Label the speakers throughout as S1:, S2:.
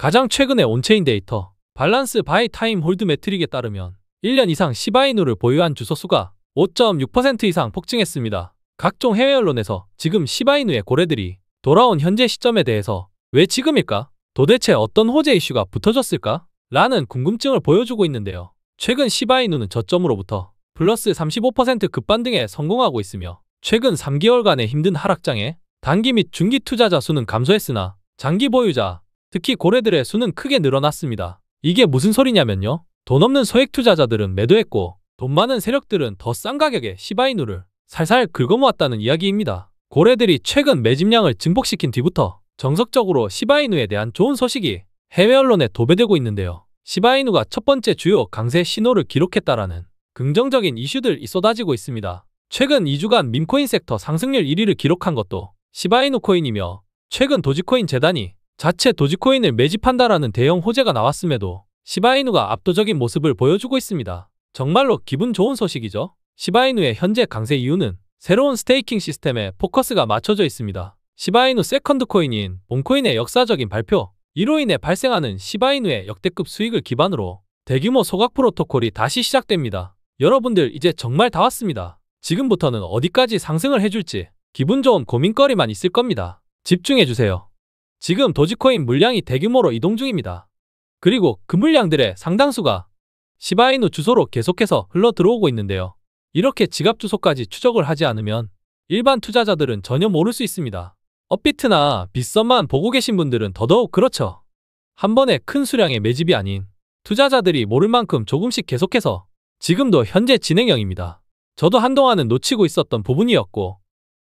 S1: 가장 최근의 온체인 데이터 밸런스 바이 타임 홀드 매트릭에 따르면 1년 이상 시바이누를 보유한 주소 수가 5.6% 이상 폭증했습니다. 각종 해외 언론에서 지금 시바이누의 고래들이 돌아온 현재 시점에 대해서 왜 지금일까? 도대체 어떤 호재 이슈가 붙어졌을까? 라는 궁금증을 보여주고 있는데요. 최근 시바이누는 저점으로부터 플러스 35% 급반등에 성공하고 있으며 최근 3개월간의 힘든 하락장에 단기 및 중기 투자자 수는 감소했으나 장기 보유자, 특히 고래들의 수는 크게 늘어났습니다. 이게 무슨 소리냐면요. 돈 없는 소액 투자자들은 매도했고 돈 많은 세력들은 더 싼 가격에 시바이누를 살살 긁어모았다는 이야기입니다. 고래들이 최근 매집량을 증폭시킨 뒤부터 정석적으로 시바이누에 대한 좋은 소식이 해외 언론에 도배되고 있는데요. 시바이누가 첫 번째 주요 강세 신호를 기록했다라는 긍정적인 이슈들이 쏟아지고 있습니다. 최근 2주간 밈코인 섹터 상승률 1위를 기록한 것도 시바이누 코인이며 최근 도지코인 재단이 자체 도지코인을 매집한다라는 대형 호재가 나왔음에도 시바이누가 압도적인 모습을 보여주고 있습니다. 정말로 기분 좋은 소식이죠. 시바이누의 현재 강세 이유는 새로운 스테이킹 시스템에 포커스가 맞춰져 있습니다. 시바이누 세컨드 코인인 본코인의 역사적인 발표, 이로 인해 발생하는 시바이누의 역대급 수익을 기반으로 대규모 소각 프로토콜이 다시 시작됩니다. 여러분들 이제 정말 다 왔습니다. 지금부터는 어디까지 상승을 해줄지 기분 좋은 고민거리만 있을 겁니다. 집중해주세요. 지금 도지코인 물량이 대규모로 이동 중입니다. 그리고 그 물량들의 상당수가 시바이누 주소로 계속해서 흘러 들어오고 있는데요. 이렇게 지갑 주소까지 추적을 하지 않으면 일반 투자자들은 전혀 모를 수 있습니다. 업비트나 빗썸만 보고 계신 분들은 더더욱 그렇죠. 한 번에 큰 수량의 매집이 아닌 투자자들이 모를 만큼 조금씩 계속해서 지금도 현재 진행형입니다. 저도 한동안은 놓치고 있었던 부분이었고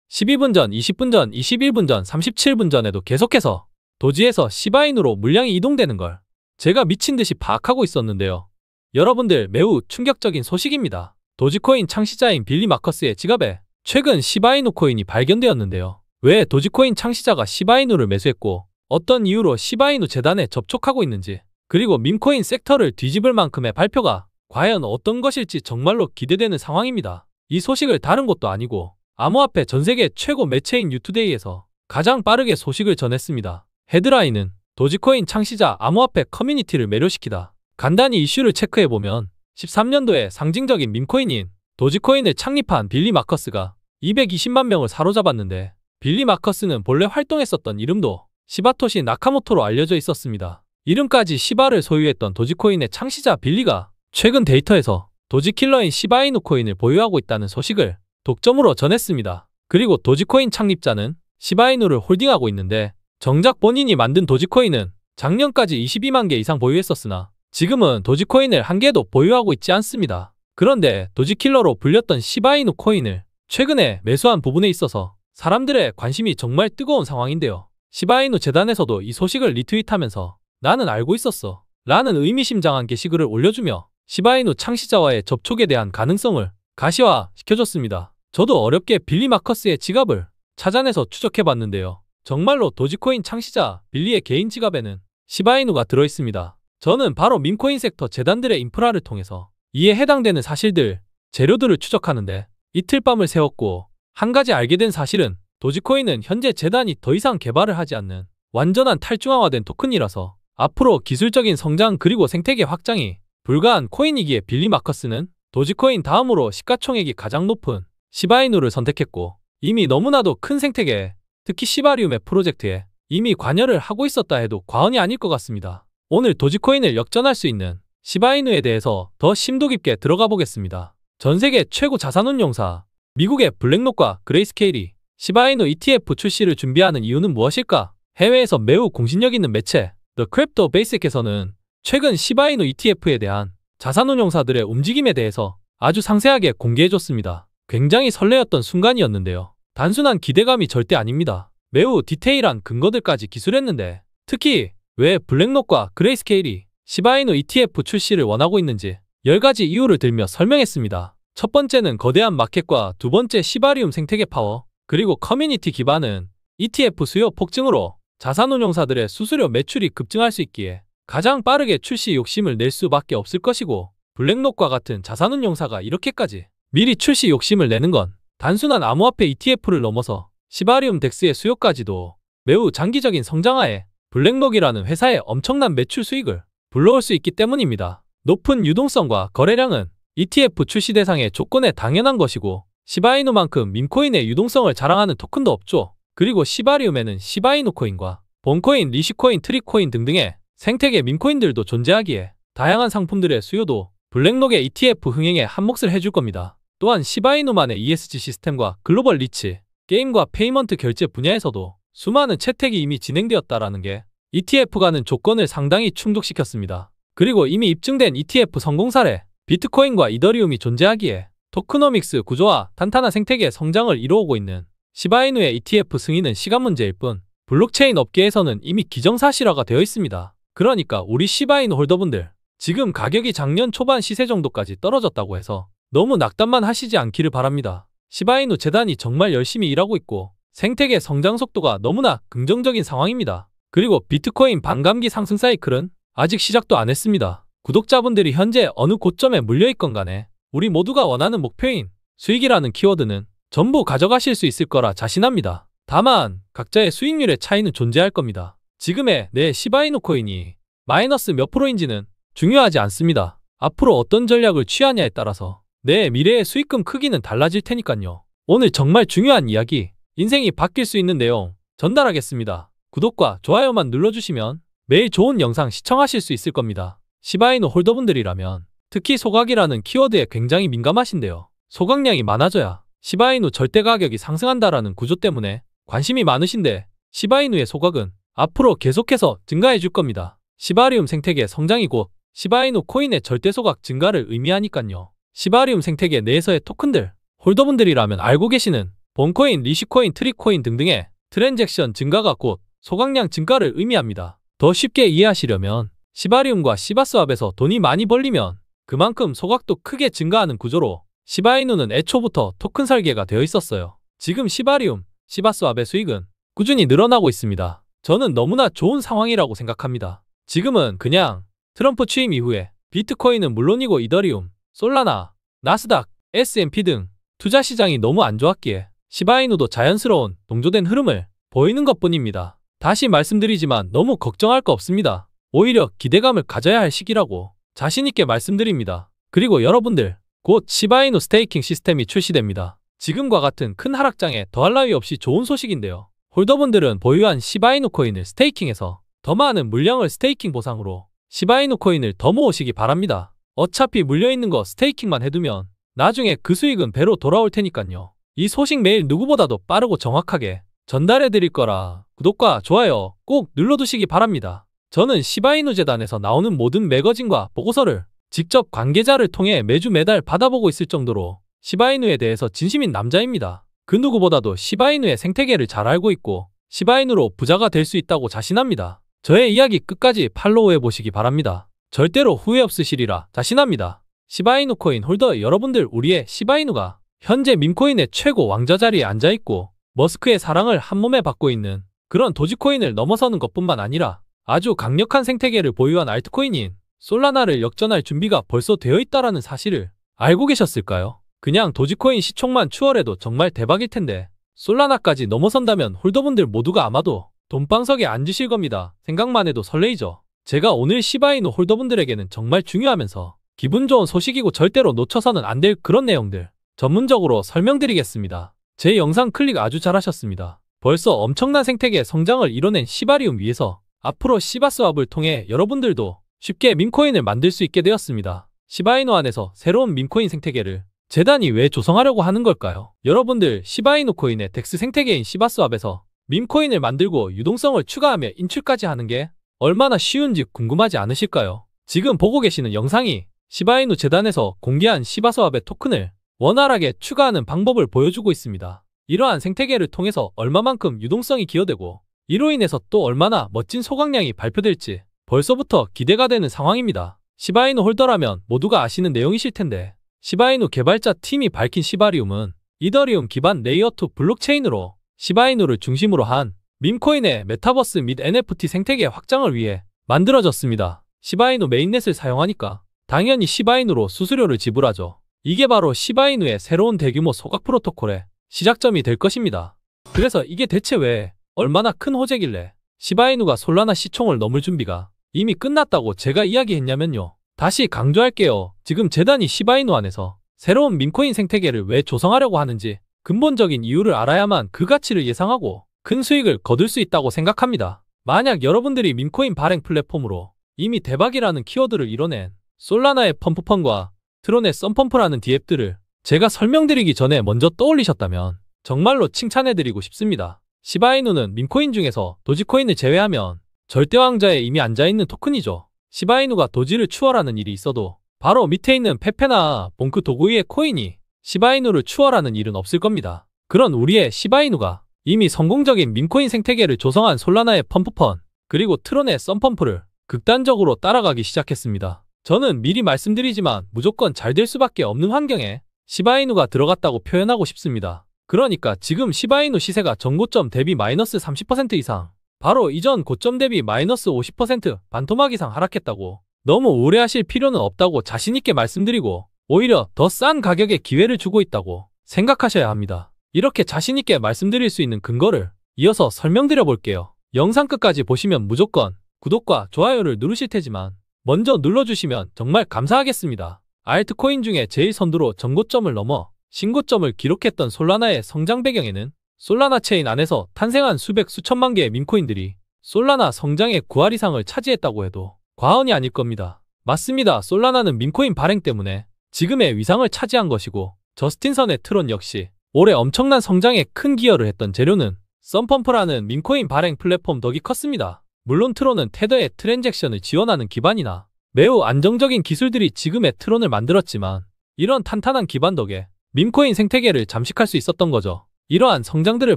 S1: 12분 전, 20분 전, 21분 전, 37분 전에도 계속해서 도지에서 시바이누로 물량이 이동되는 걸 제가 미친 듯이 파악하고 있었는데요. 여러분들 매우 충격적인 소식입니다. 도지코인 창시자인 빌리 마커스의 지갑에 최근 시바이누 코인이 발견되었는데요. 왜 도지코인 창시자가 시바이누를 매수했고 어떤 이유로 시바이누 재단에 접촉하고 있는지, 그리고 밈코인 섹터를 뒤집을 만큼의 발표가 과연 어떤 것일지 정말로 기대되는 상황입니다. 이 소식을 다른 곳도 아니고 암호화폐 전세계 최고 매체인 뉴투데이에서 가장 빠르게 소식을 전했습니다. 헤드라인은 도지코인 창시자 암호화폐 커뮤니티를 매료시키다. 간단히 이슈를 체크해보면 13년도에 상징적인 밈코인인 도지코인을 창립한 빌리 마커스가 220만 명을 사로잡았는데, 빌리 마커스는 본래 활동했었던 이름도 시바토시 나카모토로 알려져 있었습니다. 이름까지 시바를 소유했던 도지코인의 창시자 빌리가 최근 데이터에서 도지킬러인 시바이누 코인을 보유하고 있다는 소식을 독점으로 전했습니다. 그리고 도지코인 창립자는 시바이누를 홀딩하고 있는데, 정작 본인이 만든 도지코인은 작년까지 22만 개 이상 보유했었으나 지금은 도지코인을 한 개도 보유하고 있지 않습니다. 그런데 도지킬러로 불렸던 시바이누 코인을 최근에 매수한 부분에 있어서 사람들의 관심이 정말 뜨거운 상황인데요. 시바이누 재단에서도 이 소식을 리트윗하면서 나는 알고 있었어 라는 의미심장한 게시글을 올려주며 시바이누 창시자와의 접촉에 대한 가능성을 가시화시켜줬습니다. 저도 어렵게 빌리 마커스의 지갑을 찾아내서 추적해봤는데요. 정말로 도지코인 창시자 빌리의 개인 지갑에는 시바이누가 들어있습니다. 저는 바로 밈코인 섹터 재단들의 인프라를 통해서 이에 해당되는 사실들, 재료들을 추적하는데 이틀 밤을 새웠고, 한 가지 알게 된 사실은 도지코인은 현재 재단이 더 이상 개발을 하지 않는 완전한 탈중앙화된 토큰이라서 앞으로 기술적인 성장 그리고 생태계 확장이 불가한 코인이기에 빌리 마커스는 도지코인 다음으로 시가총액이 가장 높은 시바이누를 선택했고, 이미 너무나도 큰 생태계, 특히 시바리움의 프로젝트에 이미 관여를 하고 있었다 해도 과언이 아닐 것 같습니다. 오늘 도지코인을 역전할 수 있는 시바이누에 대해서 더 심도 깊게 들어가 보겠습니다. 전세계 최고 자산운용사 미국의 블랙록과 그레이스케일이 시바이누 ETF 출시를 준비하는 이유는 무엇일까? 해외에서 매우 공신력 있는 매체 The Crypto Basic에서는 최근 시바이누 ETF에 대한 자산운용사들의 움직임에 대해서 아주 상세하게 공개해줬습니다. 굉장히 설레었던 순간이었는데요. 단순한 기대감이 절대 아닙니다. 매우 디테일한 근거들까지 기술했는데, 특히 왜 블랙록과 그레이스케일이 시바이누 ETF 출시를 원하고 있는지 10가지 이유를 들며 설명했습니다. 첫 번째는 거대한 마켓과 두 번째 시바리움 생태계 파워, 그리고 커뮤니티 기반은 ETF 수요 폭증으로 자산운용사들의 수수료 매출이 급증할 수 있기에 가장 빠르게 출시 욕심을 낼 수밖에 없을 것이고, 블랙록과 같은 자산운용사가 이렇게까지 미리 출시 욕심을 내는 건 단순한 암호화폐 ETF를 넘어서 시바리움 덱스의 수요까지도 매우 장기적인 성장하에 블랙록이라는 회사의 엄청난 매출 수익을 불러올 수 있기 때문입니다. 높은 유동성과 거래량은 ETF 출시 대상의 조건에 당연한 것이고 시바이누만큼 밈코인의 유동성을 자랑하는 토큰도 없죠. 그리고 시바리움에는 시바이누 코인과 본코인, 리시코인, 트리코인 등등의 생태계 밈코인들도 존재하기에 다양한 상품들의 수요도 블랙록의 ETF 흥행에 한몫을 해줄 겁니다. 또한 시바이누만의 ESG 시스템과 글로벌 리치, 게임과 페이먼트 결제 분야에서도 수많은 채택이 이미 진행되었다라는 게 ETF가는 조건을 상당히 충족시켰습니다. 그리고 이미 입증된 ETF 성공 사례, 비트코인과 이더리움이 존재하기에 토크노믹스 구조와 탄탄한 생태계 성장을 이루어오고 있는 시바이누의 ETF 승인은 시간 문제일 뿐 블록체인 업계에서는 이미 기정사실화가 되어 있습니다. 그러니까 우리 시바이누 홀더분들, 지금 가격이 작년 초반 시세 정도까지 떨어졌다고 해서 너무 낙담만 하시지 않기를 바랍니다. 시바이누 재단이 정말 열심히 일하고 있고 생태계 성장 속도가 너무나 긍정적인 상황입니다. 그리고 비트코인 반감기 상승 사이클은 아직 시작도 안 했습니다. 구독자분들이 현재 어느 고점에 물려있건 간에 우리 모두가 원하는 목표인 수익이라는 키워드는 전부 가져가실 수 있을 거라 자신합니다. 다만 각자의 수익률의 차이는 존재할 겁니다. 지금의 내 시바이누 코인이 마이너스 몇 프로인지는 중요하지 않습니다. 앞으로 어떤 전략을 취하냐에 따라서 내 미래의 수익금 크기는 달라질 테니까요. 오늘 정말 중요한 이야기, 인생이 바뀔 수 있는 내용 전달하겠습니다. 구독과 좋아요만 눌러주시면 매일 좋은 영상 시청하실 수 있을 겁니다. 시바이누 홀더분들이라면 특히 소각이라는 키워드에 굉장히 민감하신데요. 소각량이 많아져야 시바이누 절대 가격이 상승한다라는 구조 때문에 관심이 많으신데 시바이누의 소각은 앞으로 계속해서 증가해 줄 겁니다. 시바리움 생태계 성장이 곧 시바이누 코인의 절대 소각 증가를 의미하니깐요. 시바리움 생태계 내에서의 토큰들, 홀더분들이라면 알고 계시는 본코인, 리시코인, 트리코인 등등의 트랜잭션 증가가 곧 소각량 증가를 의미합니다. 더 쉽게 이해하시려면 시바리움과 시바스왑에서 돈이 많이 벌리면 그만큼 소각도 크게 증가하는 구조로 시바이누는 애초부터 토큰 설계가 되어 있었어요. 지금 시바리움, 시바스왑의 수익은 꾸준히 늘어나고 있습니다. 저는 너무나 좋은 상황이라고 생각합니다. 지금은 그냥 트럼프 취임 이후에 비트코인은 물론이고 이더리움, 솔라나, 나스닥, S&P 등 투자 시장이 너무 안 좋았기에 시바이누도 자연스러운 동조된 흐름을 보이는 것뿐입니다. 다시 말씀드리지만 너무 걱정할 거 없습니다. 오히려 기대감을 가져야 할 시기라고 자신있게 말씀드립니다. 그리고 여러분들, 곧 시바이누 스테이킹 시스템이 출시됩니다. 지금과 같은 큰 하락장에 더할 나위 없이 좋은 소식인데요. 홀더분들은 보유한 시바이누 코인을 스테이킹해서 더 많은 물량을 스테이킹 보상으로 시바이누 코인을 더 모으시기 바랍니다. 어차피 물려있는 거 스테이킹만 해두면 나중에 그 수익은 배로 돌아올 테니까요. 이 소식 매일 누구보다도 빠르고 정확하게 전달해 드릴 거라 구독과 좋아요 꼭 눌러두시기 바랍니다. 저는 시바이누 재단에서 나오는 모든 매거진과 보고서를 직접 관계자를 통해 매주 매달 받아보고 있을 정도로 시바이누에 대해서 진심인 남자입니다. 그 누구보다도 시바이누의 생태계를 잘 알고 있고 시바이누로 부자가 될 수 있다고 자신합니다. 저의 이야기 끝까지 팔로우해 보시기 바랍니다. 절대로 후회 없으시리라 자신합니다. 시바이누 코인 홀더 여러분들, 우리의 시바이누가 현재 밈코인의 최고 왕자 자리에 앉아있고 머스크의 사랑을 한몸에 받고 있는 그런 도지코인을 넘어서는 것뿐만 아니라 아주 강력한 생태계를 보유한 알트코인인 솔라나를 역전할 준비가 벌써 되어 있다라는 사실을 알고 계셨을까요? 그냥 도지코인 시총만 추월해도 정말 대박일 텐데 솔라나까지 넘어선다면 홀더분들 모두가 아마도 돈방석에 앉으실 겁니다. 생각만 해도 설레이죠. 제가 오늘 시바이누 홀더분들에게는 정말 중요하면서 기분 좋은 소식이고 절대로 놓쳐서는 안 될 그런 내용들 전문적으로 설명드리겠습니다. 제 영상 클릭 아주 잘하셨습니다. 벌써 엄청난 생태계 성장을 이뤄낸 시바리움 위에서 앞으로 시바스왑을 통해 여러분들도 쉽게 밈코인을 만들 수 있게 되었습니다. 시바이누 안에서 새로운 밈코인 생태계를 재단이 왜 조성하려고 하는 걸까요? 여러분들, 시바이누 코인의 덱스 생태계인 시바스왑에서 밈코인을 만들고 유동성을 추가하며 인출까지 하는 게 얼마나 쉬운지 궁금하지 않으실까요? 지금 보고 계시는 영상이 시바이누 재단에서 공개한 시바스왑의 토큰을 원활하게 추가하는 방법을 보여주고 있습니다. 이러한 생태계를 통해서 얼마만큼 유동성이 기여되고 이로 인해서 또 얼마나 멋진 소각량이 발표될지 벌써부터 기대가 되는 상황입니다. 시바이누 홀더라면 모두가 아시는 내용이실 텐데 시바이누 개발자 팀이 밝힌 시바리움은 이더리움 기반 레이어2 블록체인으로 시바이누를 중심으로 한 밈코인의 메타버스 및 NFT 생태계 확장을 위해 만들어졌습니다. 시바이누 메인넷을 사용하니까 당연히 시바이누로 수수료를 지불하죠. 이게 바로 시바이누의 새로운 대규모 소각 프로토콜의 시작점이 될 것입니다. 그래서 이게 대체 왜 얼마나 큰 호재길래 시바이누가 솔라나 시총을 넘을 준비가 이미 끝났다고 제가 이야기했냐면요. 다시 강조할게요. 지금 재단이 시바이누 안에서 새로운 민코인 생태계를 왜 조성하려고 하는지 근본적인 이유를 알아야만 그 가치를 예상하고 큰 수익을 거둘 수 있다고 생각합니다. 만약 여러분들이 민코인 발행 플랫폼으로 이미 대박이라는 키워드를 이뤄낸 솔라나의 펌프펀과 트론의 썬펌프라는 디앱들을 제가 설명드리기 전에 먼저 떠올리셨다면 정말로 칭찬해드리고 싶습니다. 시바이누는 민코인 중에서 도지코인을 제외하면 절대왕자에 이미 앉아있는 토큰이죠. 시바이누가 도지를 추월하는 일이 있어도 바로 밑에 있는 페페나 봉크 도구이의 코인이 시바이누를 추월하는 일은 없을 겁니다. 그런 우리의 시바이누가 이미 성공적인 민코인 생태계를 조성한 솔라나의 펌프펀 그리고 트론의 썬펌프를 극단적으로 따라가기 시작했습니다. 저는 미리 말씀드리지만 무조건 잘 될 수밖에 없는 환경에 시바이누가 들어갔다고 표현하고 싶습니다. 그러니까 지금 시바이누 시세가 전고점 대비 마이너스 30% 이상, 바로 이전 고점 대비 마이너스 50% 반토막 이상 하락했다고 너무 오래하실 필요는 없다고 자신있게 말씀드리고 오히려 더 싼 가격에 기회를 주고 있다고 생각하셔야 합니다. 이렇게 자신있게 말씀드릴 수 있는 근거를 이어서 설명드려 볼게요. 영상 끝까지 보시면 무조건 구독과 좋아요를 누르실 테지만 먼저 눌러주시면 정말 감사하겠습니다. 알트코인 중에 제일 선두로 전고점을 넘어 신고점을 기록했던 솔라나의 성장 배경에는 솔라나 체인 안에서 탄생한 수백 수천만 개의 민코인들이 솔라나 성장의 9할 이상을 차지했다고 해도 과언이 아닐 겁니다. 맞습니다. 솔라나는 민코인 발행 때문에 지금의 위상을 차지한 것이고 저스틴선의 트론 역시 올해 엄청난 성장에 큰 기여를 했던 재료는 썬펌프라는 민코인 발행 플랫폼 덕이 컸습니다. 물론 트론은 테더의 트랜잭션을 지원하는 기반이나 매우 안정적인 기술들이 지금의 트론을 만들었지만 이런 탄탄한 기반 덕에 민코인 생태계를 잠식할 수 있었던 거죠. 이러한 성장들을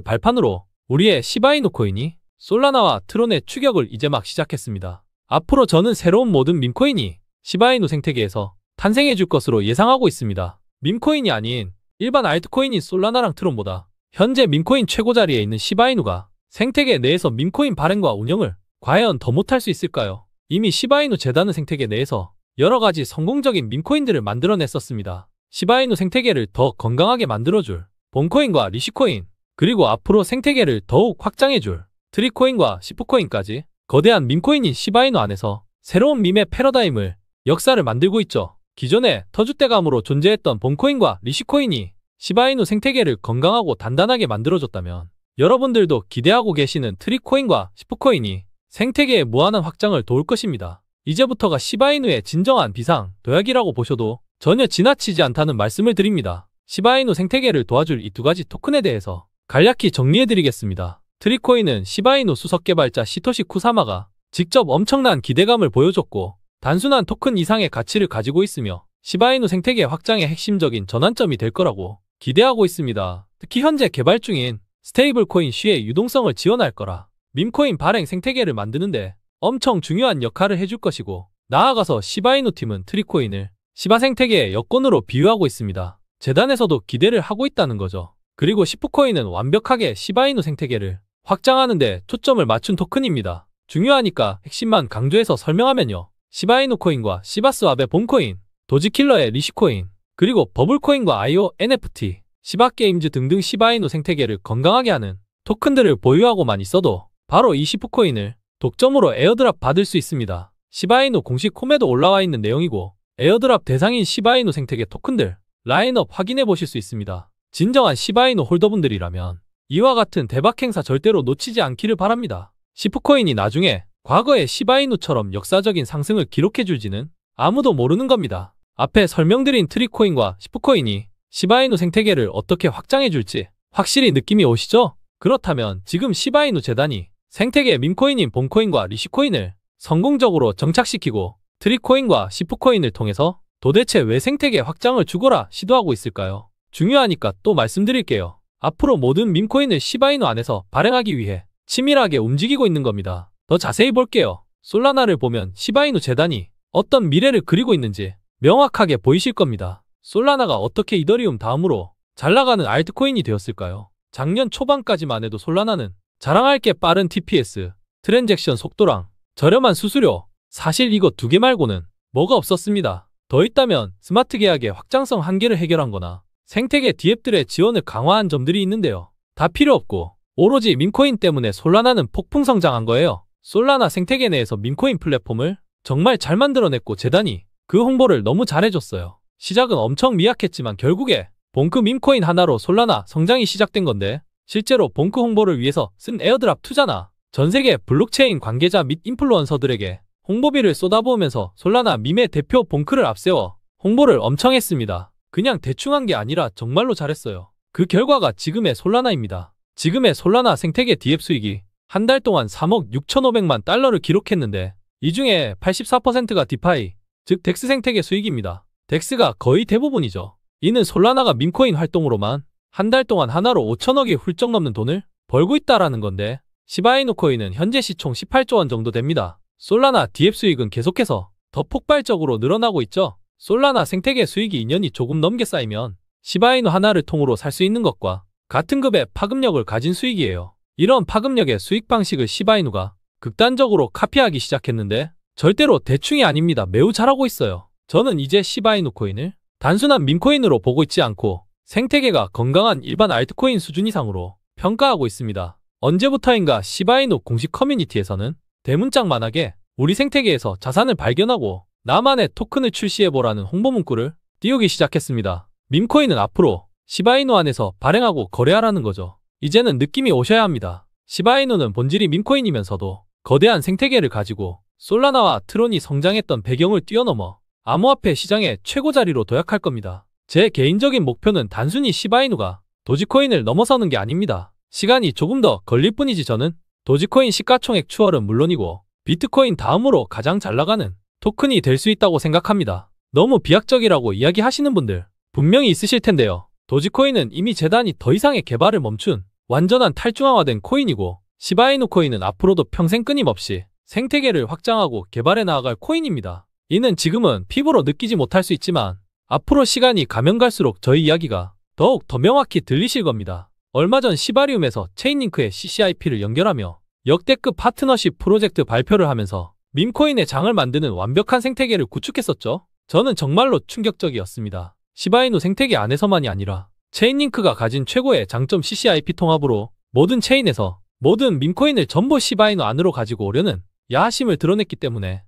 S1: 발판으로 우리의 시바이누 코인이 솔라나와 트론의 추격을 이제 막 시작했습니다. 앞으로 저는 새로운 모든 민코인이 시바이누 생태계에서 탄생해 줄 것으로 예상하고 있습니다. 민코인이 아닌 일반 알트코인인 솔라나랑 트론보다 현재 민코인 최고 자리에 있는 시바이누가 생태계 내에서 민코인 발행과 운영을 과연 더 못할 수 있을까요? 이미 시바이누 재단은 생태계 내에서 여러 가지 성공적인 민코인들을 만들어냈었습니다. 시바이누 생태계를 더 건강하게 만들어줄 본코인과 리시코인, 그리고 앞으로 생태계를 더욱 확장해줄 트리코인과 시프코인까지 거대한 민코인인 시바이누 안에서 새로운 밈의 패러다임을 역사를 만들고 있죠. 기존에 터줏대감으로 존재했던 본코인과 리시코인이 시바이누 생태계를 건강하고 단단하게 만들어줬다면 여러분들도 기대하고 계시는 트리코인과 시프코인이 생태계의 무한한 확장을 도울 것입니다. 이제부터가 시바이누의 진정한 비상, 도약이라고 보셔도 전혀 지나치지 않다는 말씀을 드립니다. 시바이누 생태계를 도와줄 이 두 가지 토큰에 대해서 간략히 정리해드리겠습니다. 트리코인은 시바이누 수석 개발자 시토시 쿠사마가 직접 엄청난 기대감을 보여줬고 단순한 토큰 이상의 가치를 가지고 있으며 시바이누 생태계 확장의 핵심적인 전환점이 될 거라고 기대하고 있습니다. 특히 현재 개발 중인 스테이블코인 쉬의 유동성을 지원할 거라 밈코인 발행 생태계를 만드는데 엄청 중요한 역할을 해줄 것이고 나아가서 시바이누 팀은 트리코인을 시바 생태계의 여권으로 비유하고 있습니다. 재단에서도 기대를 하고 있다는 거죠. 그리고 시프코인은 완벽하게 시바이누 생태계를 확장하는데 초점을 맞춘 토큰입니다. 중요하니까 핵심만 강조해서 설명하면요. 시바이누 코인과 시바스왑의 본코인, 도지킬러의 리시코인, 그리고 버블코인과 IO, NFT, 시바게임즈 등등 시바이누 생태계를 건강하게 하는 토큰들을 보유하고만 있어도 바로 이 시프코인을 독점으로 에어드랍 받을 수 있습니다. 시바이누 공식 홈에도 올라와 있는 내용이고 에어드랍 대상인 시바이누 생태계 토큰들 라인업 확인해 보실 수 있습니다. 진정한 시바이누 홀더분들이라면 이와 같은 대박 행사 절대로 놓치지 않기를 바랍니다. 시프코인이 나중에 과거의 시바이누처럼 역사적인 상승을 기록해 줄지는 아무도 모르는 겁니다. 앞에 설명드린 트리코인과 시프코인이 시바이누 생태계를 어떻게 확장해 줄지 확실히 느낌이 오시죠? 그렇다면 지금 시바이누 재단이 생태계 밈코인인 본코인과 리시코인을 성공적으로 정착시키고 트리코인과 시프코인을 통해서 도대체 왜 생태계 확장을 주거라 시도하고 있을까요? 중요하니까 또 말씀드릴게요. 앞으로 모든 밈코인을 시바이누 안에서 발행하기 위해 치밀하게 움직이고 있는 겁니다. 더 자세히 볼게요. 솔라나를 보면 시바이누 재단이 어떤 미래를 그리고 있는지 명확하게 보이실 겁니다. 솔라나가 어떻게 이더리움 다음으로 잘 나가는 알트코인이 되었을까요? 작년 초반까지만 해도 솔라나는 자랑할 게 빠른 TPS, 트랜잭션 속도랑 저렴한 수수료, 사실 이거 두 개 말고는 뭐가 없었습니다. 더 있다면 스마트 계약의 확장성 한계를 해결한 거나 생태계 디앱들의 지원을 강화한 점들이 있는데요. 다 필요 없고 오로지 밈코인 때문에 솔라나는 폭풍 성장한 거예요. 솔라나 생태계 내에서 밈코인 플랫폼을 정말 잘 만들어냈고 재단이 그 홍보를 너무 잘해줬어요. 시작은 엄청 미약했지만 결국에 봉크 밈코인 하나로 솔라나 성장이 시작된 건데 실제로 봉크 홍보를 위해서 쓴 에어드랍 투자나 전세계 블록체인 관계자 및 인플루언서들에게 홍보비를 쏟아부으면서 솔라나 밈의 대표 봉크를 앞세워 홍보를 엄청 했습니다. 그냥 대충 한 게 아니라 정말로 잘했어요. 그 결과가 지금의 솔라나입니다. 지금의 솔라나 생태계 DF 수익이 한 달 동안 3억 6,500만 달러를 기록했는데 이 중에 84%가 디파이, 즉 덱스 생태계 수익입니다. 덱스가 거의 대부분이죠. 이는 솔라나가 밈코인 활동으로만 한 달 동안 하나로 5천억이 훌쩍 넘는 돈을 벌고 있다라는 건데 시바이누 코인은 현재 시총 18조 원 정도 됩니다. 솔라나 DF 수익은 계속해서 더 폭발적으로 늘어나고 있죠. 솔라나 생태계 수익이 2년이 조금 넘게 쌓이면 시바이누 하나를 통으로 살 수 있는 것과 같은 급의 파급력을 가진 수익이에요. 이런 파급력의 수익 방식을 시바이누가 극단적으로 카피하기 시작했는데 절대로 대충이 아닙니다. 매우 잘하고 있어요. 저는 이제 시바이누 코인을 단순한 밈코인으로 보고 있지 않고 생태계가 건강한 일반 알트코인 수준 이상으로 평가하고 있습니다. 언제부터인가 시바이누 공식 커뮤니티에서는 대문짝만하게 우리 생태계에서 자산을 발견하고 나만의 토큰을 출시해보라는 홍보 문구를 띄우기 시작했습니다. 밈코인은 앞으로 시바이누 안에서 발행하고 거래하라는 거죠. 이제는 느낌이 오셔야 합니다. 시바이누는 본질이 밈코인이면서도 거대한 생태계를 가지고 솔라나와 트론이 성장했던 배경을 뛰어넘어 암호화폐 시장의 최고 자리로 도약할 겁니다. 제 개인적인 목표는 단순히 시바이누가 도지코인을 넘어서는 게 아닙니다. 시간이 조금 더 걸릴 뿐이지 저는 도지코인 시가총액 추월은 물론이고 비트코인 다음으로 가장 잘 나가는 토큰이 될 수 있다고 생각합니다. 너무 비약적이라고 이야기하시는 분들 분명히 있으실 텐데요. 도지코인은 이미 재단이 더 이상의 개발을 멈춘 완전한 탈중앙화된 코인이고 시바이누 코인은 앞으로도 평생 끊임없이 생태계를 확장하고 개발해 나아갈 코인입니다. 이는 지금은 피부로 느끼지 못할 수 있지만 앞으로 시간이 가면 갈수록 저희 이야기가 더욱 더 명확히 들리실 겁니다. 얼마 전 시바리움에서 체인링크의 CCIP를 연결하며 역대급 파트너십 프로젝트 발표를 하면서 밈코인의 장을 만드는 완벽한 생태계를 구축했었죠. 저는 정말로 충격적이었습니다. 시바이누 생태계 안에서만이 아니라 체인링크가 가진 최고의 장점 CCIP 통합으로 모든 체인에서 모든 밈코인을 전부 시바이누 안으로 가지고 오려는 야심을 드러냈기 때문에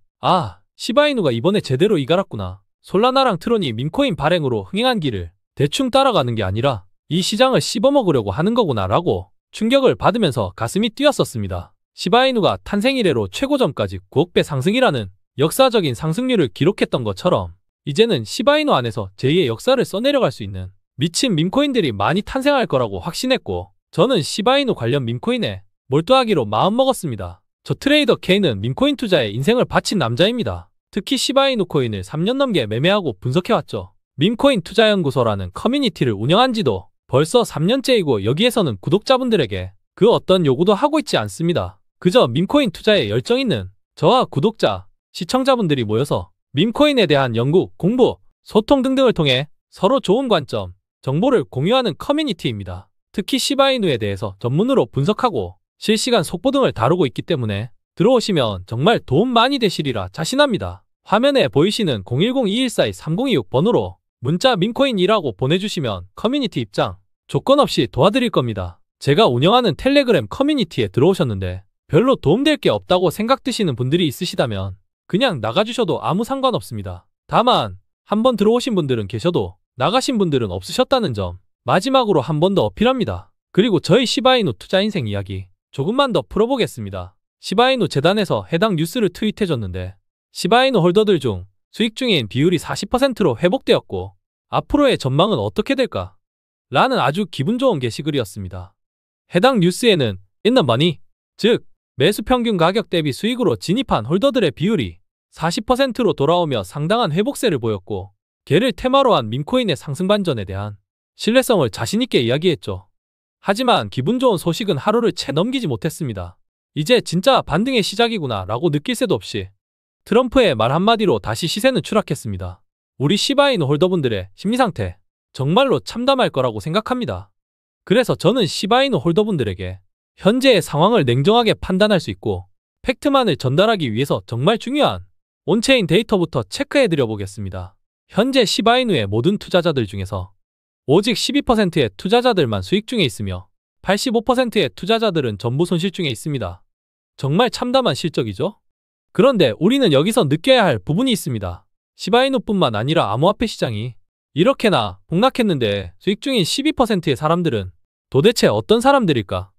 S1: 시바이누가 이번에 제대로 이갈았구나. 솔라나랑 트론이 밈코인 발행으로 흥행한 길을 대충 따라가는 게 아니라 이 시장을 씹어먹으려고 하는 거구나 라고 충격을 받으면서 가슴이 뛰었었습니다. 시바이누가 탄생 이래로 최고점까지 9억 배 상승이라는 역사적인 상승률을 기록했던 것처럼 이제는 시바이누 안에서 제2의 역사를 써내려갈 수 있는 미친 밈코인들이 많이 탄생할 거라고 확신했고 저는 시바이누 관련 밈코인에 몰두하기로 마음먹었습니다. 저 트레이더 K는 밈코인 투자에 인생을 바친 남자입니다. 특히 시바이누 코인을 3년 넘게 매매하고 분석해왔죠. 밈코인 투자연구소라는 커뮤니티를 운영한 지도 벌써 3년째이고 여기에서는 구독자분들에게 그 어떤 요구도 하고 있지 않습니다. 그저 밈코인 투자에 열정 있는 저와 구독자, 시청자분들이 모여서 밈코인에 대한 연구, 공부, 소통 등등을 통해 서로 좋은 관점, 정보를 공유하는 커뮤니티입니다. 특히 시바이누에 대해서 전문으로 분석하고 실시간 속보 등을 다루고 있기 때문에 들어오시면 정말 도움 많이 되시리라 자신합니다. 화면에 보이시는 010-2142-3026번으로 문자 밈코인이라고 보내주시면 커뮤니티 입장 조건 없이 도와드릴 겁니다. 제가 운영하는 텔레그램 커뮤니티에 들어오셨는데 별로 도움될 게 없다고 생각드시는 분들이 있으시다면 그냥 나가주셔도 아무 상관없습니다. 다만 한번 들어오신 분들은 계셔도 나가신 분들은 없으셨다는 점 마지막으로 한 번 더 어필합니다. 그리고 저희 시바이누 투자 인생 이야기 조금만 더 풀어보겠습니다. 시바이누 재단에서 해당 뉴스를 트윗해줬는데 시바이누 홀더들 중 수익 중인 비율이 40%로 회복되었고 앞으로의 전망은 어떻게 될까? 라는 아주 기분 좋은 게시글이었습니다. 해당 뉴스에는 in the money, 즉 매수 평균 가격 대비 수익으로 진입한 홀더들의 비율이 40%로 돌아오며 상당한 회복세를 보였고 걔를 테마로 한 밈코인의 상승 반전에 대한 신뢰성을 자신있게 이야기했죠. 하지만 기분 좋은 소식은 하루를 채 넘기지 못했습니다. 이제 진짜 반등의 시작이구나 라고 느낄 새도 없이 트럼프의 말 한마디로 다시 시세는 추락했습니다. 우리 시바이누 홀더분들의 심리상태 정말로 참담할 거라고 생각합니다. 그래서 저는 시바이누 홀더분들에게 현재의 상황을 냉정하게 판단할 수 있고 팩트만을 전달하기 위해서 정말 중요한 온체인 데이터부터 체크해드려 보겠습니다. 현재 시바이누의 모든 투자자들 중에서 오직 12%의 투자자들만 수익 중에 있으며 85%의 투자자들은 전부 손실 중에 있습니다. 정말 참담한 실적이죠? 그런데 우리는 여기서 느껴야 할 부분이 있습니다. 시바이누뿐만 아니라 암호화폐 시장이 이렇게나 폭락했는데 수익 중인 12%의 사람들은 도대체 어떤 사람들일까?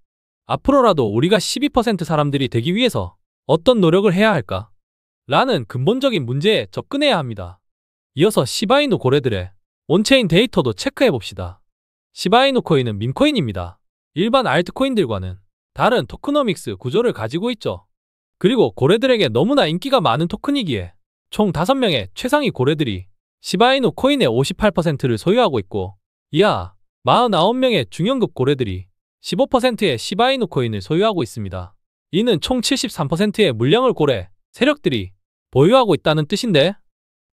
S1: 앞으로라도 우리가 12% 사람들이 되기 위해서 어떤 노력을 해야 할까? 라는 근본적인 문제에 접근해야 합니다. 이어서 시바이누 고래들의 온체인 데이터도 체크해 봅시다. 시바이누 코인은 밈코인입니다. 일반 알트코인들과는 다른 토크노믹스 구조를 가지고 있죠. 그리고 고래들에게 너무나 인기가 많은 토큰이기에 총 5명의 최상위 고래들이 시바이누 코인의 58%를 소유하고 있고, 이하 49명의 중형급 고래들이 15%의 시바이누 코인을 소유하고 있습니다. 이는 총 73%의 물량을 고래 세력들이 보유하고 있다는 뜻인데,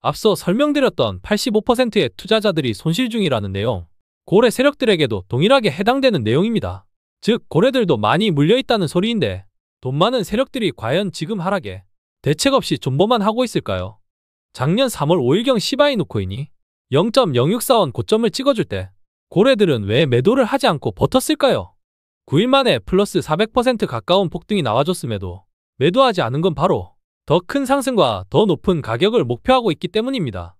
S1: 앞서 설명드렸던 85%의 투자자들이 손실 중이라는 내용, 고래 세력들에게도 동일하게 해당되는 내용입니다. 즉 고래들도 많이 물려있다는 소리인데, 돈 많은 세력들이 과연 지금 하락에 대책 없이 존버만 하고 있을까요? 작년 3월 5일경 시바이누 코인이 0.064원 고점을 찍어줄 때 고래들은 왜 매도를 하지 않고 버텼을까요? 9일 만에 플러스 400% 가까운 폭등이 나와줬음에도 매도하지 않은 건 바로 더 큰 상승과 더 높은 가격을 목표하고 있기 때문입니다.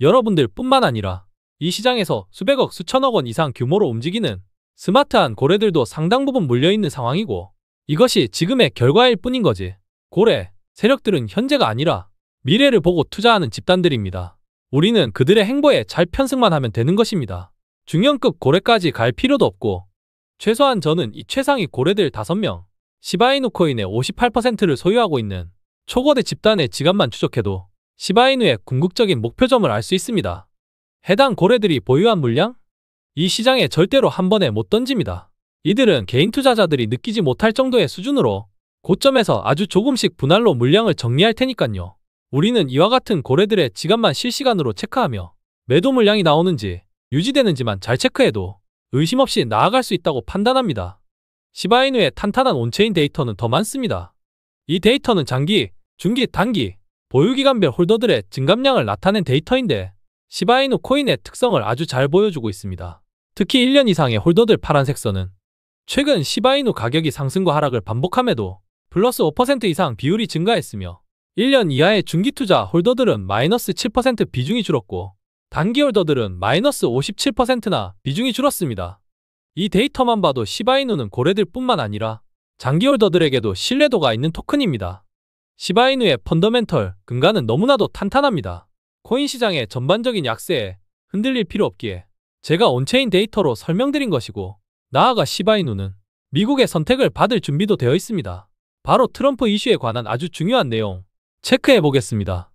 S1: 여러분들 뿐만 아니라 이 시장에서 수백억 수천억 원 이상 규모로 움직이는 스마트한 고래들도 상당 부분 물려있는 상황이고, 이것이 지금의 결과일 뿐인 거지. 고래 세력들은 현재가 아니라 미래를 보고 투자하는 집단들입니다. 우리는 그들의 행보에 잘 편승만 하면 되는 것입니다. 중형급 고래까지 갈 필요도 없고, 최소한 저는 이 최상위 고래들 5명, 시바이누 코인의 58%를 소유하고 있는 초거대 집단의 지갑만 추적해도 시바이누의 궁극적인 목표점을 알 수 있습니다. 해당 고래들이 보유한 물량? 이 시장에 절대로 한 번에 못 던집니다. 이들은 개인 투자자들이 느끼지 못할 정도의 수준으로 고점에서 아주 조금씩 분할로 물량을 정리할 테니까요. 우리는 이와 같은 고래들의 지갑만 실시간으로 체크하며 매도 물량이 나오는지 유지되는지만 잘 체크해도 의심 없이 나아갈 수 있다고 판단합니다. 시바이누의 탄탄한 온체인 데이터는 더 많습니다. 이 데이터는 장기, 중기, 단기, 보유기간별 홀더들의 증감량을 나타낸 데이터인데, 시바이누 코인의 특성을 아주 잘 보여주고 있습니다. 특히 1년 이상의 홀더들 파란색 선은 최근 시바이누 가격이 상승과 하락을 반복함에도 플러스 5% 이상 비율이 증가했으며, 1년 이하의 중기투자 홀더들은 마이너스 7% 비중이 줄었고, 단기 홀더들은 마이너스 57%나 비중이 줄었습니다. 이 데이터만 봐도 시바이누는 고래들 뿐만 아니라 장기 홀더들에게도 신뢰도가 있는 토큰입니다. 시바이누의 펀더멘털 근간은 너무나도 탄탄합니다. 코인 시장의 전반적인 약세에 흔들릴 필요 없기에 제가 온체인 데이터로 설명드린 것이고, 나아가 시바이누는 미국의 선택을 받을 준비도 되어 있습니다. 바로 트럼프 이슈에 관한 아주 중요한 내용 체크해 보겠습니다.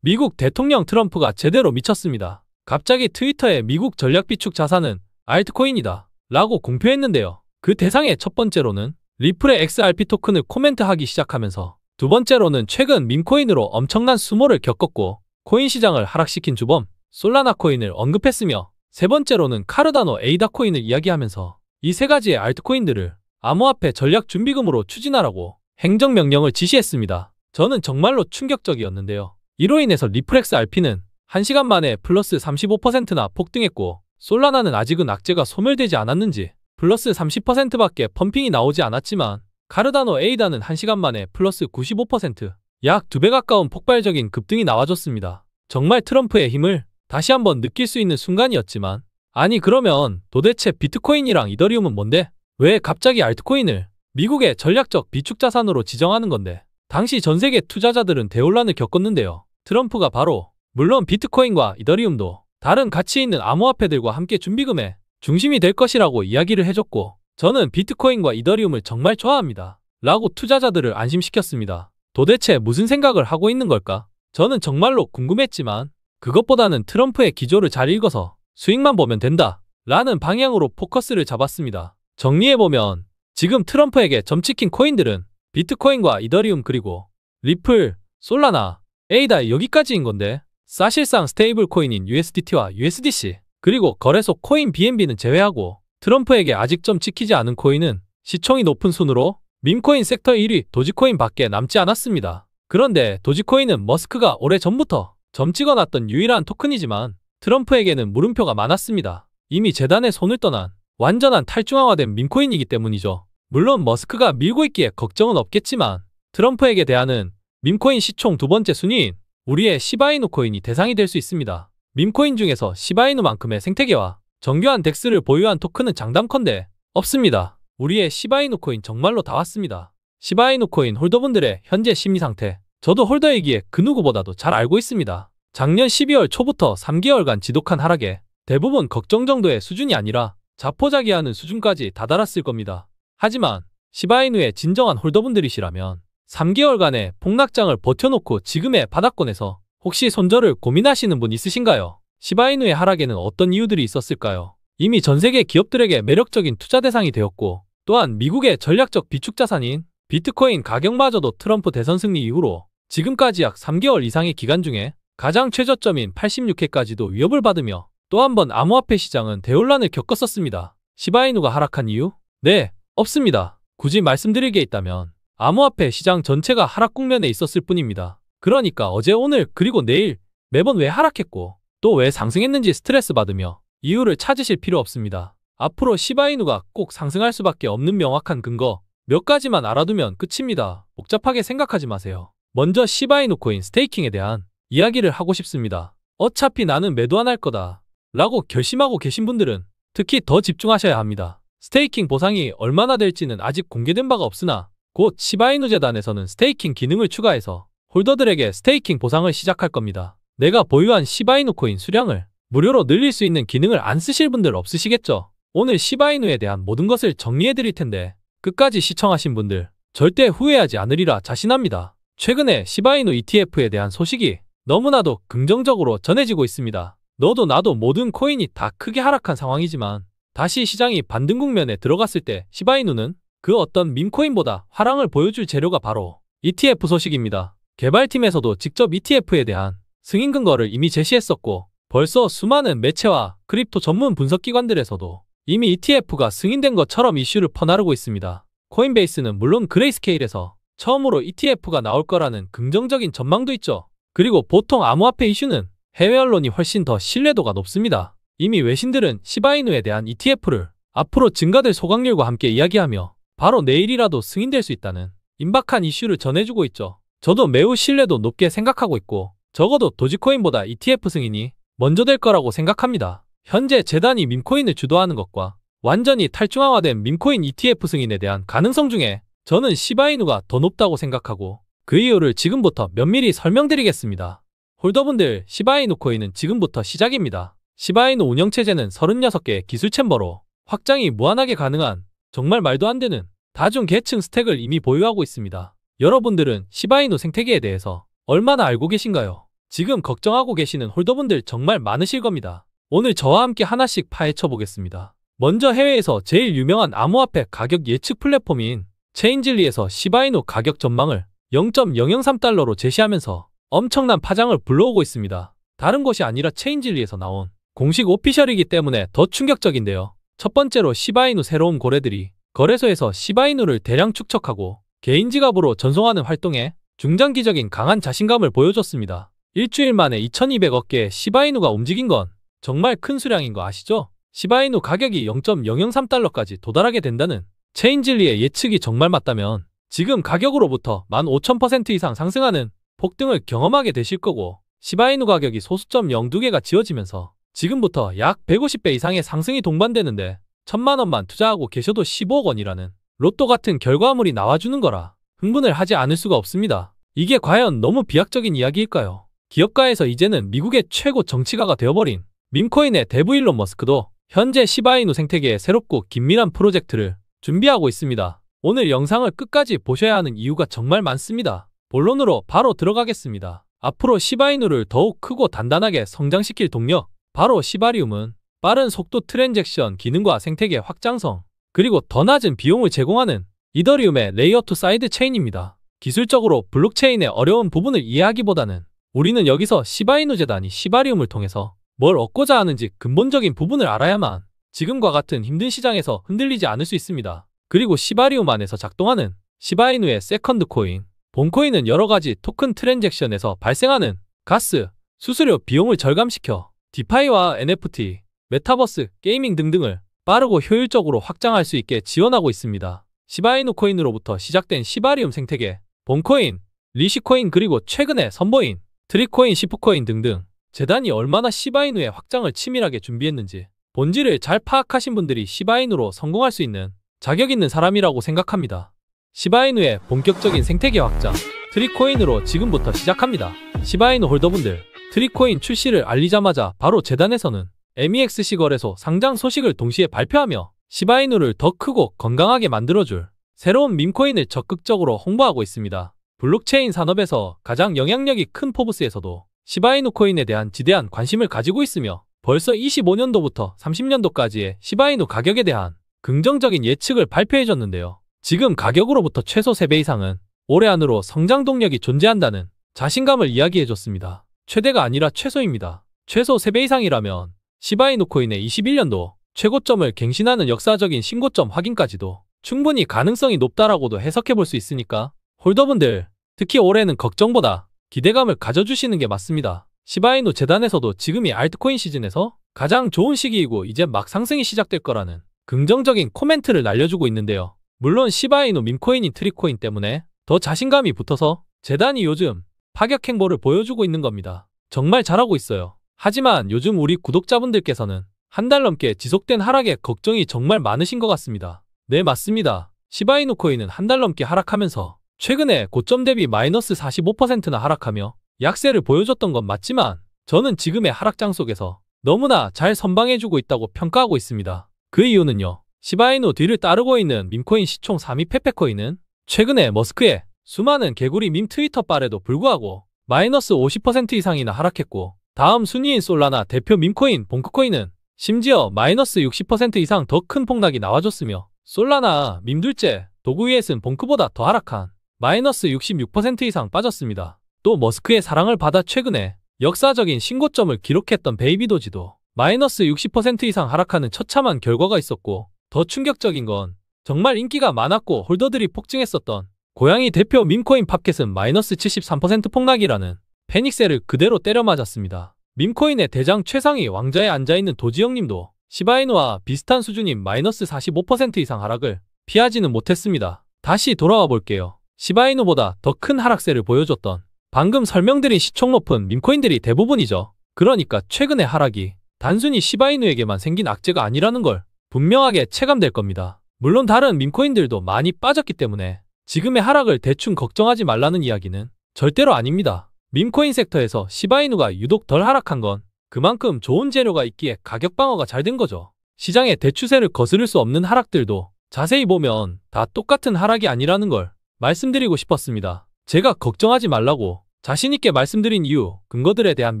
S1: 미국 대통령 트럼프가 제대로 미쳤습니다. 갑자기 트위터에 미국 전략 비축 자산은 알트코인이다 라고 공표했는데요. 그 대상의 첫 번째로는 리플의 XRP 토큰을 코멘트하기 시작하면서, 두 번째로는 최근 밈코인으로 엄청난 수모를 겪었고 코인 시장을 하락시킨 주범 솔라나 코인을 언급했으며, 세 번째로는 카르다노 에이다 코인을 이야기하면서 이 세 가지의 알트코인들을 암호화폐 전략 준비금으로 추진하라고 행정명령을 지시했습니다. 저는 정말로 충격적이었는데요. 이로 인해서 리플 XRP는 1시간 만에 플러스 35%나 폭등했고, 솔라나는 아직은 악재가 소멸되지 않았는지 플러스 30%밖에 펌핑이 나오지 않았지만, 카르다노 에이다는 1시간 만에 플러스 95%, 약 2배 가까운 폭발적인 급등이 나와줬습니다. 정말 트럼프의 힘을 다시 한번 느낄 수 있는 순간이었지만, 아니 그러면 도대체 비트코인이랑 이더리움은 뭔데? 왜 갑자기 알트코인을 미국의 전략적 비축자산으로 지정하는 건데? 당시 전세계 투자자들은 대혼란을 겪었는데요. 트럼프가 바로 물론 비트코인과 이더리움도 다른 가치 있는 암호화폐들과 함께 준비금의 중심이 될 것이라고 이야기를 해줬고, 저는 비트코인과 이더리움을 정말 좋아합니다 라고 투자자들을 안심시켰습니다. 도대체 무슨 생각을 하고 있는 걸까? 저는 정말로 궁금했지만, 그것보다는 트럼프의 기조를 잘 읽어서 수익만 보면 된다 라는 방향으로 포커스를 잡았습니다. 정리해보면 지금 트럼프에게 점찍힌 코인들은 비트코인과 이더리움, 그리고 리플, 솔라나, 에이다 여기까지인 건데, 사실상 스테이블 코인인 USDT와 USDC, 그리고 거래소 코인 BNB는 제외하고 트럼프에게 아직 점 찍히지 않은 코인은 시총이 높은 순으로 밈코인 섹터 1위 도지코인 밖에 남지 않았습니다. 그런데 도지코인은 머스크가 오래전부터 점 찍어놨던 유일한 토큰이지만 트럼프에게는 물음표가 많았습니다. 이미 재단에 손을 떠난 완전한 탈중앙화된 밈코인이기 때문이죠. 물론 머스크가 밀고 있기에 걱정은 없겠지만 트럼프에게 대하는 밈코인 시총 두 번째 순위인 우리의 시바이누 코인이 대상이 될 수 있습니다. 밈코인 중에서 시바이누만큼의 생태계와 정교한 덱스를 보유한 토큰은 장담컨대 없습니다. 우리의 시바이누 코인 정말로 다 왔습니다. 시바이누 코인 홀더분들의 현재 심리 상태, 저도 홀더이기에 그 누구보다도 잘 알고 있습니다. 작년 12월 초부터 3개월간 지독한 하락에 대부분 걱정 정도의 수준이 아니라 자포자기하는 수준까지 다다랐을 겁니다. 하지만 시바이누의 진정한 홀더분들이시라면 3개월간의 폭락장을 버텨놓고 지금의 바닥권에서 혹시 손절을 고민하시는 분 있으신가요? 시바이누의 하락에는 어떤 이유들이 있었을까요? 이미 전세계 기업들에게 매력적인 투자 대상이 되었고 또한 미국의 전략적 비축자산인 비트코인 가격마저도 트럼프 대선 승리 이후로 지금까지 약 3개월 이상의 기간 중에 가장 최저점인 86회까지도 위협을 받으며 또 한 번 암호화폐 시장은 대혼란을 겪었었습니다. 시바이누가 하락한 이유? 네, 없습니다. 굳이 말씀드릴 게 있다면 암호화폐 시장 전체가 하락 국면에 있었을 뿐입니다. 그러니까 어제 오늘 그리고 내일 매번 왜 하락했고 또 왜 상승했는지 스트레스 받으며 이유를 찾으실 필요 없습니다. 앞으로 시바이누가 꼭 상승할 수밖에 없는 명확한 근거 몇 가지만 알아두면 끝입니다. 복잡하게 생각하지 마세요. 먼저 시바이누 코인 스테이킹에 대한 이야기를 하고 싶습니다. 어차피 나는 매도 안 할 거다 라고 결심하고 계신 분들은 특히 더 집중하셔야 합니다. 스테이킹 보상이 얼마나 될지는 아직 공개된 바가 없으나 곧 시바이누 재단에서는 스테이킹 기능을 추가해서 홀더들에게 스테이킹 보상을 시작할 겁니다. 내가 보유한 시바이누 코인 수량을 무료로 늘릴 수 있는 기능을 안 쓰실 분들 없으시겠죠? 오늘 시바이누에 대한 모든 것을 정리해 드릴 텐데 끝까지 시청하신 분들 절대 후회하지 않으리라 자신합니다. 최근에 시바이누 ETF에 대한 소식이 너무나도 긍정적으로 전해지고 있습니다. 너도 나도 모든 코인이 다 크게 하락한 상황이지만 다시 시장이 반등 국면에 들어갔을 때 시바이누는 그 어떤 밈코인보다 화랑을 보여줄 재료가 바로 ETF 소식입니다. 개발팀에서도 직접 ETF에 대한 승인 근거를 이미 제시했었고 벌써 수많은 매체와 크립토 전문 분석기관들에서도 이미 ETF가 승인된 것처럼 이슈를 퍼나르고 있습니다. 코인베이스는 물론 그레이스케일에서 처음으로 ETF가 나올 거라는 긍정적인 전망도 있죠. 그리고 보통 암호화폐 이슈는 해외 언론이 훨씬 더 신뢰도가 높습니다. 이미 외신들은 시바이누에 대한 ETF를 앞으로 증가될 소각률과 함께 이야기하며 바로 내일이라도 승인될 수 있다는 임박한 이슈를 전해주고 있죠. 저도 매우 신뢰도 높게 생각하고 있고 적어도 도지코인보다 ETF 승인이 먼저 될 거라고 생각합니다. 현재 재단이 밈코인을 주도하는 것과 완전히 탈중앙화된 밈코인 ETF 승인에 대한 가능성 중에 저는 시바이누가 더 높다고 생각하고 그 이유를 지금부터 면밀히 설명드리겠습니다. 홀더분들, 시바이누 코인은 지금부터 시작입니다. 시바이누 운영체제는 36개의 기술 챔버로 확장이 무한하게 가능한 정말 말도 안 되는 다중 계층 스택을 이미 보유하고 있습니다. 여러분들은 시바이누 생태계에 대해서 얼마나 알고 계신가요? 지금 걱정하고 계시는 홀더분들 정말 많으실 겁니다. 오늘 저와 함께 하나씩 파헤쳐 보겠습니다. 먼저 해외에서 제일 유명한 암호화폐 가격 예측 플랫폼인 체인즐리에서 시바이누 가격 전망을 0.003달러로 제시하면서 엄청난 파장을 불러오고 있습니다. 다른 곳이 아니라 체인즐리에서 나온 공식 오피셜이기 때문에 더 충격적인데요. 첫 번째로 시바이누 새로운 고래들이 거래소에서 시바이누를 대량 축적하고 개인 지갑으로 전송하는 활동에 중장기적인 강한 자신감을 보여줬습니다. 일주일 만에 2200억 개의 시바이누가 움직인 건 정말 큰 수량인 거 아시죠? 시바이누 가격이 0.003달러까지 도달하게 된다는 체인즐리의 예측이 정말 맞다면 지금 가격으로부터 15,000% 이상 상승하는 폭등을 경험하게 되실 거고 시바이누 가격이 소수점 0.2개가 지어지면서 지금부터 약 150배 이상의 상승이 동반되는데 1000만 원만 투자하고 계셔도 15억 원이라는 로또 같은 결과물이 나와주는 거라 흥분을 하지 않을 수가 없습니다. 이게 과연 너무 비약적인 이야기일까요? 기업가에서 이제는 미국의 최고 정치가가 되어버린 밈코인의 대부 일론 머스크도 현재 시바이누 생태계의 새롭고 긴밀한 프로젝트를 준비하고 있습니다. 오늘 영상을 끝까지 보셔야 하는 이유가 정말 많습니다. 본론으로 바로 들어가겠습니다. 앞으로 시바이누를 더욱 크고 단단하게 성장시킬 동력, 바로 시바리움은 빠른 속도 트랜잭션 기능과 생태계 확장성, 그리고 더 낮은 비용을 제공하는 이더리움의 레이어 2 사이드 체인입니다. 기술적으로 블록체인의 어려운 부분을 이해하기보다는 우리는 여기서 시바이누 재단이 시바리움을 통해서 뭘 얻고자 하는지 근본적인 부분을 알아야만 지금과 같은 힘든 시장에서 흔들리지 않을 수 있습니다. 그리고 시바리움 안에서 작동하는 시바이누의 세컨드 코인, 본코인은 여러가지 토큰 트랜잭션에서 발생하는 가스, 수수료 비용을 절감시켜 디파이와 NFT, 메타버스, 게이밍 등등을 빠르고 효율적으로 확장할 수 있게 지원하고 있습니다. 시바이누 코인으로부터 시작된 시바리움 생태계, 본코인, 리시코인 그리고 최근에 선보인 트리코인, 시프코인 등등 재단이 얼마나 시바이누의 확장을 치밀하게 준비했는지 본질을 잘 파악하신 분들이 시바이누로 성공할 수 있는 자격 있는 사람이라고 생각합니다. 시바이누의 본격적인 생태계 확장, 트리코인으로 지금부터 시작합니다. 시바이누 홀더분들, 트리코인 출시를 알리자마자 바로 재단에서는 MEXC 거래소 상장 소식을 동시에 발표하며 시바이누를 더 크고 건강하게 만들어줄 새로운 밈코인을 적극적으로 홍보하고 있습니다. 블록체인 산업에서 가장 영향력이 큰 포브스에서도 시바이누 코인에 대한 지대한 관심을 가지고 있으며 벌써 25년도부터 30년도까지의 시바이누 가격에 대한 긍정적인 예측을 발표해줬는데요. 지금 가격으로부터 최소 3배 이상은 올해 안으로 성장 동력이 존재한다는 자신감을 이야기해줬습니다. 최대가 아니라 최소입니다. 최소 3배 이상이라면 시바이누 코인의 21년도 최고점을 갱신하는 역사적인 신고점 확인까지도 충분히 가능성이 높다라고도 해석해볼 수 있으니까 홀더분들, 특히 올해는 걱정보다 기대감을 가져주시는 게 맞습니다. 시바이누 재단에서도 지금이 알트코인 시즌에서 가장 좋은 시기이고 이제 막 상승이 시작될 거라는 긍정적인 코멘트를 날려주고 있는데요. 물론 시바이누 밈코인인 트리코인 때문에 더 자신감이 붙어서 재단이 요즘 파격 행보를 보여주고 있는 겁니다. 정말 잘하고 있어요. 하지만 요즘 우리 구독자분들께서는 한 달 넘게 지속된 하락에 걱정이 정말 많으신 것 같습니다. 네, 맞습니다. 시바이누 코인은 한 달 넘게 하락하면서 최근에 고점 대비 마이너스 45%나 하락하며 약세를 보여줬던 건 맞지만 저는 지금의 하락장 속에서 너무나 잘 선방해주고 있다고 평가하고 있습니다. 그 이유는요. 시바이누 뒤를 따르고 있는 밈코인 시총 3위 페페코인은 최근에 머스크의 수많은 개구리 밈 트위터 발에도 불구하고 마이너스 50% 이상이나 하락했고 다음 순위인 솔라나 대표 밈코인 봉크코인은 심지어 마이너스 60% 이상 더 큰 폭락이 나와줬으며 솔라나 밈 둘째 도구 위에 쓴 봉크보다 더 하락한 마이너스 66% 이상 빠졌습니다. 또 머스크의 사랑을 받아 최근에 역사적인 신고점을 기록했던 베이비도지도 마이너스 60% 이상 하락하는 처참한 결과가 있었고 더 충격적인 건 정말 인기가 많았고 홀더들이 폭증했었던 고양이 대표 밈코인 팝켓은 마이너스 73% 폭락이라는 패닉셀을 그대로 때려 맞았습니다. 밈코인의 대장 최상위 왕자에 앉아있는 도지영님도 시바이누와 비슷한 수준인 마이너스 45% 이상 하락을 피하지는 못했습니다. 다시 돌아와 볼게요. 시바이누보다 더 큰 하락세를 보여줬던 방금 설명드린 시총 높은 밈코인들이 대부분이죠. 그러니까 최근의 하락이 단순히 시바이누에게만 생긴 악재가 아니라는 걸 분명하게 체감될 겁니다. 물론 다른 밈코인들도 많이 빠졌기 때문에 지금의 하락을 대충 걱정하지 말라는 이야기는 절대로 아닙니다. 밈코인 섹터에서 시바이누가 유독 덜 하락한 건 그만큼 좋은 재료가 있기에 가격 방어가 잘 된 거죠. 시장의 대추세를 거스를 수 없는 하락들도 자세히 보면 다 똑같은 하락이 아니라는 걸 말씀드리고 싶었습니다. 제가 걱정하지 말라고 자신있게 말씀드린 이유, 근거들에 대한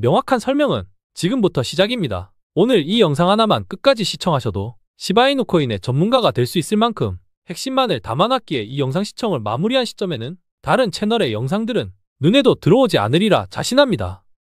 S1: 명확한 설명은 지금부터 시작입니다. 오늘 이 영상 하나만 끝까지 시청하셔도 시바이누 코인의 전문가가 될 수 있을 만큼 핵심만을 담아놨기에 이 영상 시청을 마무리한 시점에는 다른 채널의 영상들은 눈에도 들어오지 않으리라 자신합니다.